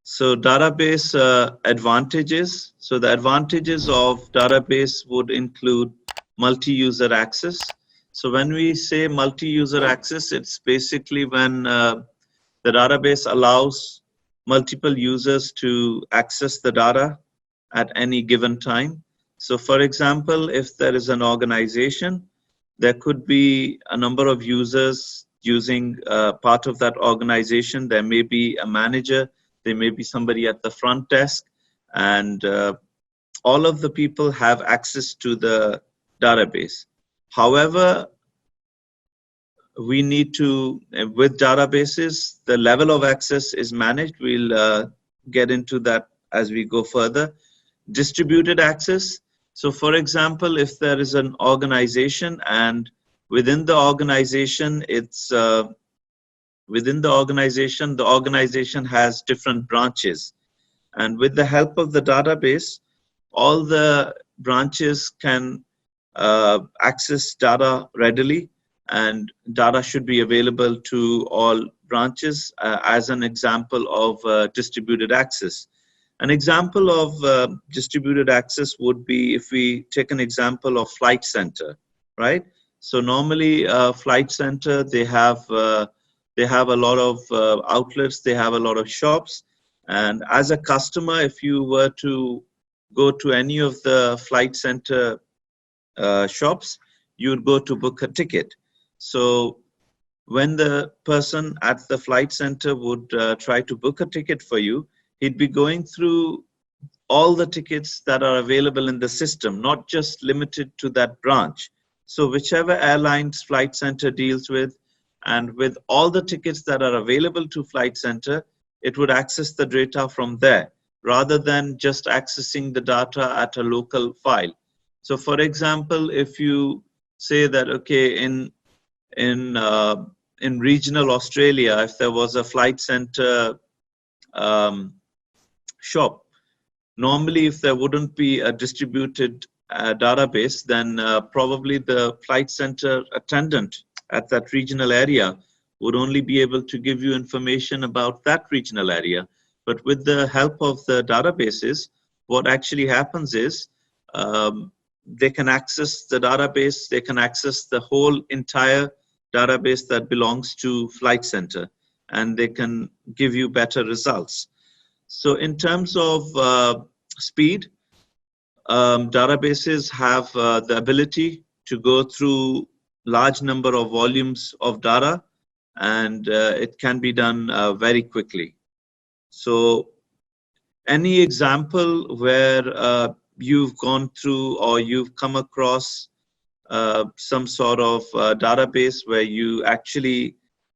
So database advantages. So the advantages of database would include multi-user access. So when we say multi-user access, it's basically when the database allows multiple users to access the data at any given time. So for example, if there is an organization, there could be a number of users using part of that organization. There may be a manager, there may be somebody at the front desk, and all of the people have access to the database. However, we need to, with databases, the level of access is managed. We'll get into that as we go further. Distributed access. So for example, if there is an organization and within the organization, the organization has different branches. And with the help of the database, all the branches can access data readily, and data should be available to all branches as an example of distributed access. An example of distributed access would be if we take an example of Flight Center, right? So normally Flight Center, they have a lot of outlets, they have a lot of shops. And as a customer, if you were to go to any of the Flight Center shops, you'd go to book a ticket. So when the person at the Flight Center would try to book a ticket for you, he'd be going through all the tickets that are available in the system, not just limited to that branch. So whichever airlines Flight Center deals with, and with all the tickets that are available to Flight Center, it would access the data from there, rather than just accessing the data at a local file. So for example, if you say that, okay, in regional Australia, if there was a Flight Center shop, normally if there wouldn't be a distributed database, then probably the Flight Center attendant at that regional area would only be able to give you information about that regional area. But with the help of the databases, what actually happens is they can access the database, they can access the whole entire database that belongs to Flight Center, and they can give you better results. So in terms of speed, databases have the ability to go through large number of volumes of data, and it can be done very quickly. So any example where you've gone through or you've come across some sort of database where you actually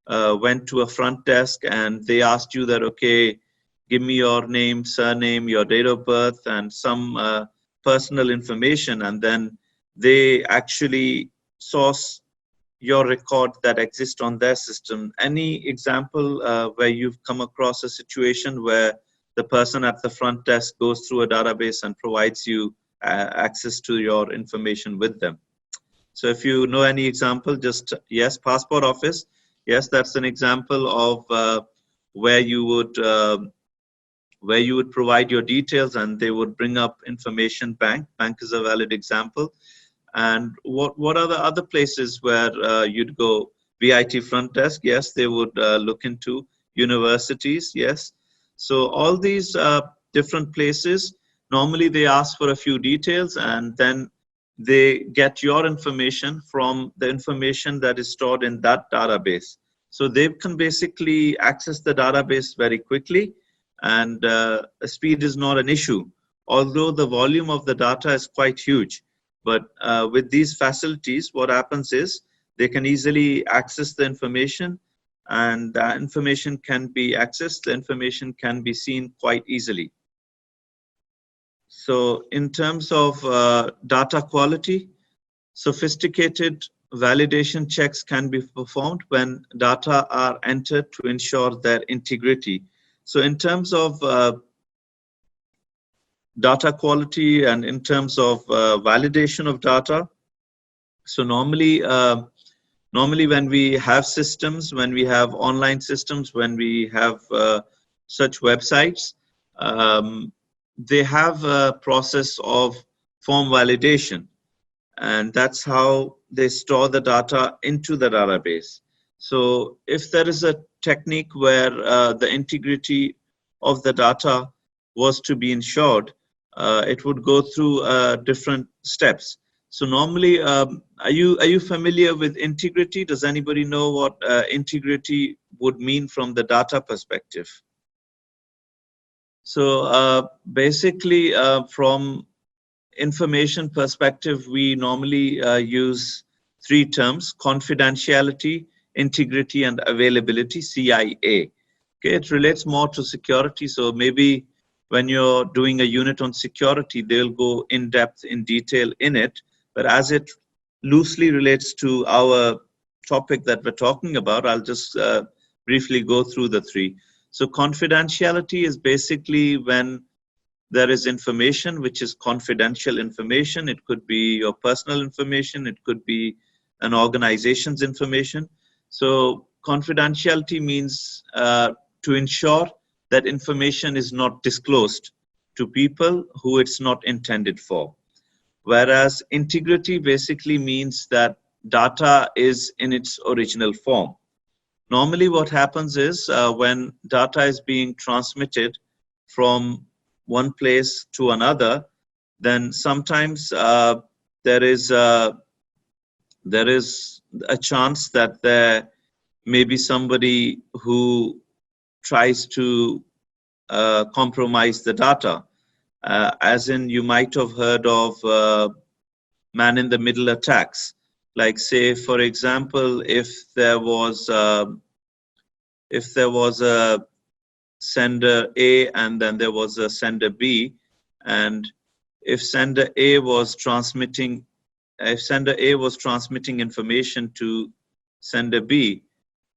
went to a front desk and they asked you that, okay, give me your name, surname, your date of birth, and some personal information, and then they actually source your record that exists on their system. Any example where you've come across a situation where the person at the front desk goes through a database and provides you access to your information with them? So if you know any example, just yes. Passport office, yes, that's an example of where you would provide your details and they would bring up information. Bank is a valid example. And what are the other places where you'd go? VIT front desk, yes, they would look into. Universities, yes. So all these different places, normally they ask for a few details and then they get your information from the information that is stored in that database. So they can basically access the database very quickly, and speed is not an issue, although the volume of the data is quite huge. But with these facilities, what happens is they can easily access the information, and that information can be accessed, the information can be seen quite easily. So in terms of data quality, sophisticated validation checks can be performed when data are entered to ensure their integrity. So in terms of data quality and in terms of validation of data, so normally when we have systems, when we have online systems, when we have such websites, they have a process of form validation, and that's how they store the data into the database. So if there is a technique where the integrity of the data was to be ensured, it would go through different steps. So normally, are you familiar with integrity? Does anybody know what integrity would mean from the data perspective? So basically, from information perspective, we normally use three terms: confidentiality, integrity, and availability, CIA. Okay, it relates more to security. So maybe when you're doing a unit on security, they'll go in depth, in detail in it. But as it loosely relates to our topic that we're talking about, I'll just briefly go through the three. So confidentiality is basically when there is information which is confidential information. It could be your personal information, it could be an organization's information. So confidentiality means to ensure that information is not disclosed to people who it's not intended for. Whereas integrity basically means that data is in its original form. Normally what happens is when data is being transmitted from one place to another, then sometimes there is a chance that there may be somebody who tries to compromise the data. As in, you might have heard of man-in-the-middle attacks. Like, say, for example, if there was a sender A and then there was a sender B, and if sender A was transmitting information to sender B,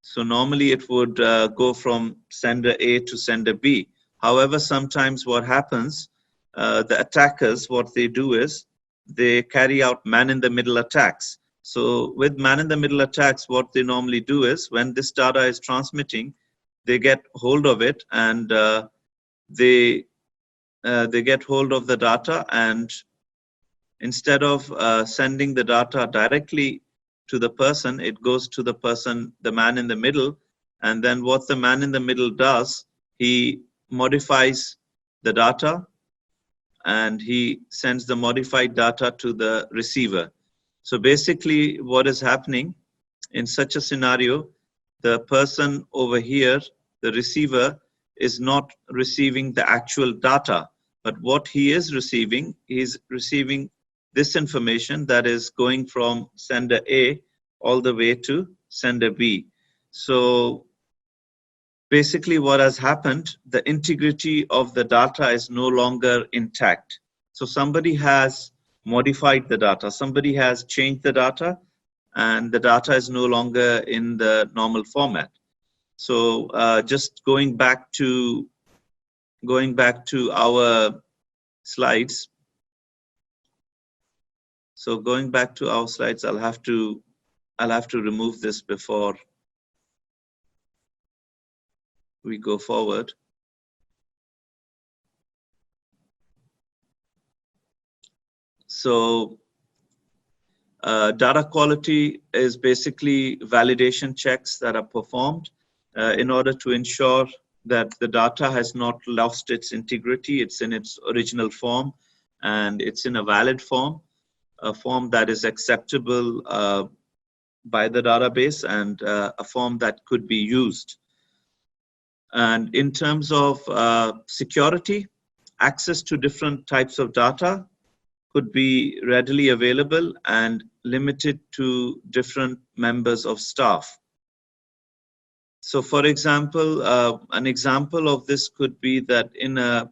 so normally it would go from sender A to sender B. However, sometimes what happens, the attackers, what they do is they carry out man-in-the-middle attacks. So with man-in-the-middle attacks, what they normally do is when this data is transmitting, they get hold of it, and they get hold of the data, and instead of sending the data directly to the person, it goes to the person, the man in the middle. And then what the man in the middle does, he modifies the data and he sends the modified data to the receiver. So basically what is happening in such a scenario, the person over here, the receiver, is not receiving the actual data, but what he is receiving this information that is going from sender A all the way to sender B. So basically what has happened, the integrity of the data is no longer intact. So somebody has modified the data, somebody has changed the data, and the data is no longer in the normal format. So just going back to our slides. So going back to our slides, I'll have to remove this before we go forward. So data quality is basically validation checks that are performed in order to ensure that the data has not lost its integrity, it's in its original form, and it's in a valid form, a form that is acceptable by the database, and a form that could be used. And in terms of security, access to different types of data could be readily available and limited to different members of staff. So for example, an example of this could be that in a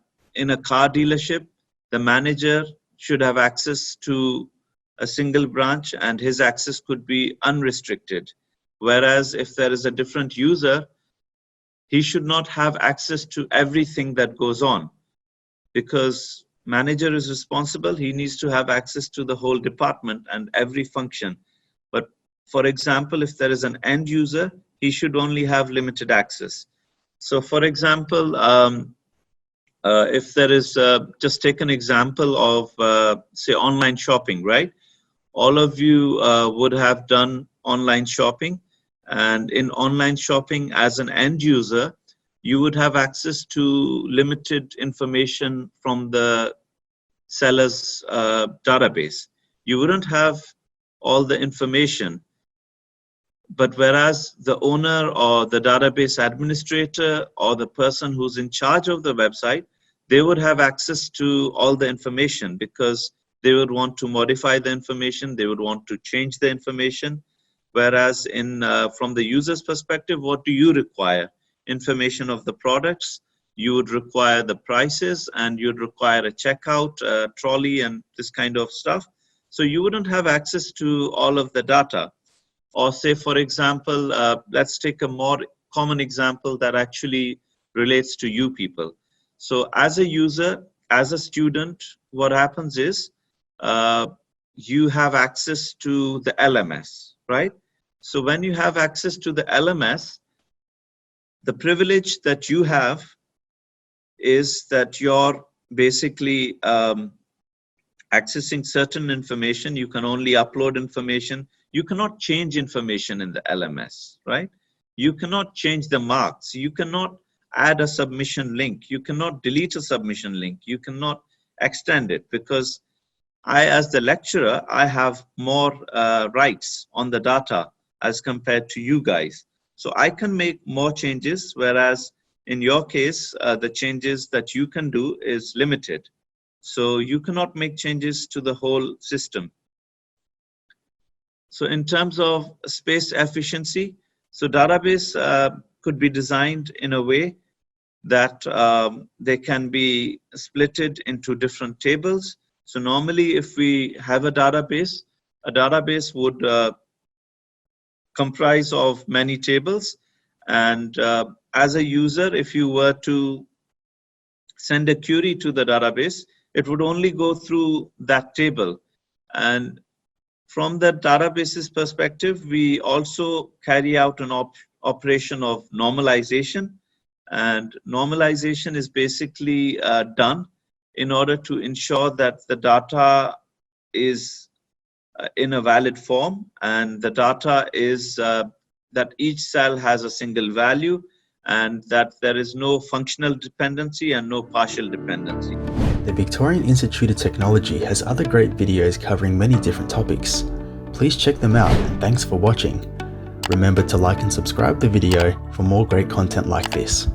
car dealership, the manager should have access to a single branch and his access could be unrestricted. Whereas if there is a different user, he should not have access to everything that goes on, because manager is responsible, he needs to have access to the whole department and every function. For example, if there is an end user, he should only have limited access. So for example, if there is, just take an example of, say, online shopping, right? All of you would have done online shopping, and in online shopping as an end user, you would have access to limited information from the seller's database. You wouldn't have all the information, but whereas the owner or the database administrator or the person who's in charge of the website, they would have access to all the information, because they would want to modify the information, they would want to change the information. Whereas in from the user's perspective, what do you require? Information of the products, you would require the prices, and you'd require a checkout, trolley, and this kind of stuff. So you wouldn't have access to all of the data. Or say, for example, let's take a more common example that actually relates to you people. So as a user, as a student, what happens is you have access to the LMS, right? So when you have access to the LMS, the privilege that you have is that you're basically accessing certain information. You can only upload information. You cannot change information in the LMS, right? You cannot change the marks. You cannot add a submission link. You cannot delete a submission link. You cannot extend it, because I, as the lecturer, I have more rights on the data as compared to you guys. So I can make more changes, whereas in your case, the changes that you can do is limited. So you cannot make changes to the whole system. So in terms of space efficiency, so database could be designed in a way that they can be splitted into different tables. So normally if we have a database would comprise of many tables. And as a user, if you were to send a query to the database, it would only go through that table. And from the database's perspective, we also carry out an operation of normalization. And normalization is basically done in order to ensure that the data is in a valid form, and the data is that each cell has a single value, and that there is no functional dependency and no partial dependency. The Victorian Institute of Technology has other great videos covering many different topics. Please check them out, and thanks for watching. Remember to like and subscribe the video for more great content like this.